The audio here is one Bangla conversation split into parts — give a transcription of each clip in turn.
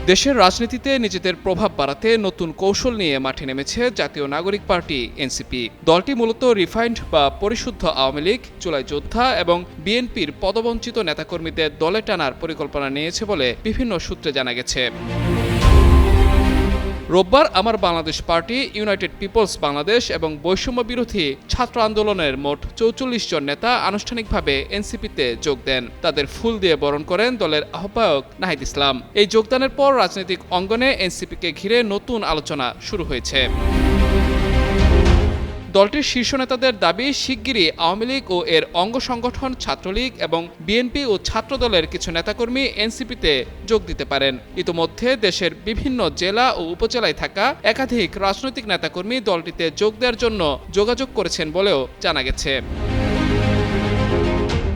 দেশের রাজনীতিতে নিজেদের প্রভাব বাড়াতে নতুন কৌশল নিয়ে মাঠে নেমেছে জাতীয় নাগরিক পার্টি এনসিপি। দলটি মূলত রিফাইন্ড বা পরিশুদ্ধ আওয়ামী লীগ, জুলাই যোদ্ধা এবং বিএনপির পদবঞ্চিত নেতাকর্মীদের দলে টানার পরিকল্পনা নিয়েছে বলে বিভিন্ন সূত্রে জানা গেছে। রোববার Amar Bangladesh party, united people's Bangladesh এবং বৈষম্য বিরোধী ছাত্র আন্দোলনের মোট ৪৪ জন নেতা আনুষ্ঠানিকভাবে এনসিপিতে যোগ দেন। তাদের ফুল দিয়ে বরণ করেন দলের আহ্বায়ক নাহিদ ইসলাম। এই যোগদানের পর রাজনৈতিক অঙ্গনে এনসিপিকে ঘিরে নতুন আলোচনা শুরু হয়েছে। দলটির শীর্ষ নেতাদের দাবি, শিগগিরই আওয়ামী লীগ ও এর অঙ্গ সংগঠন ছাত্রলীগ এবং বিএনপি ও ছাত্রদলের কিছু নেতাকর্মী এনসিপিতে যোগ দিতে পারেন। ইতোমধ্যে দেশের বিভিন্ন জেলা ও উপজেলায় থাকা একাধিক রাজনৈতিক নেতাকর্মী দলটিতে যোগ দেওয়ার জন্য যোগাযোগ করেছেন বলেও জানা গেছে।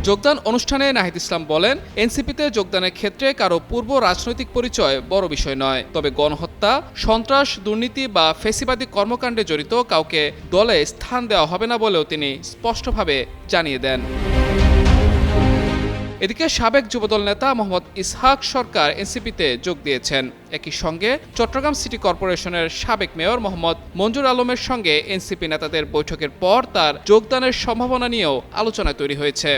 যোগদান অনুষ্ঠানে নাহিদ ইসলাম বলেন, এনসিপিতে যোগদানের ক্ষেত্রে কারো পূর্ব রাজনৈতিক পরিচয় বড় বিষয় নয়, তবে গণহত্যা, সন্ত্রাস, দুর্নীতি বা ফ্যাসিবাদী কর্মকাণ্ডে জড়িত কাউকে দলে স্থান দেওয়া হবে না বলেও তিনি স্পষ্টভাবে জানিয়ে দেন। এদিকে সাবেক যুবদল নেতা মোহাম্মদ ইসহাক সরকার এনসিপিতে যোগ দিয়েছেন। একই সঙ্গে চট্টগ্রাম সিটি কর্পোরেশনের সাবেক মেয়র মোহাম্মদ মঞ্জুর আলমের সঙ্গে এনসিপি নেতাদের বৈঠকের পর তার যোগদানের সম্ভাবনা নিয়েও আলোচনা তৈরি হয়েছে।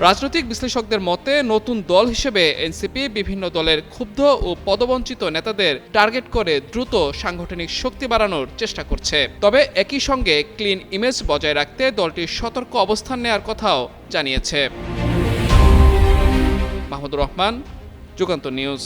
রাজনৈতিক বিশ্লেষকদের মতে নতুন দল হিসেবে এনসিপি বিভিন্ন দলের ক্ষুব্ধ ও পদবঞ্চিত নেতাদের টার্গেট করে দ্রুত সাংগঠনিক শক্তি বাড়ানোর চেষ্টা করছে। তবে একই সঙ্গে ক্লিন ইমেজ বজায় রাখতে দলটির সতর্ক অবস্থান নেওয়ার কথাও জানিয়েছে। মাহমুদুর রহমান, যুগান্তর নিউজ।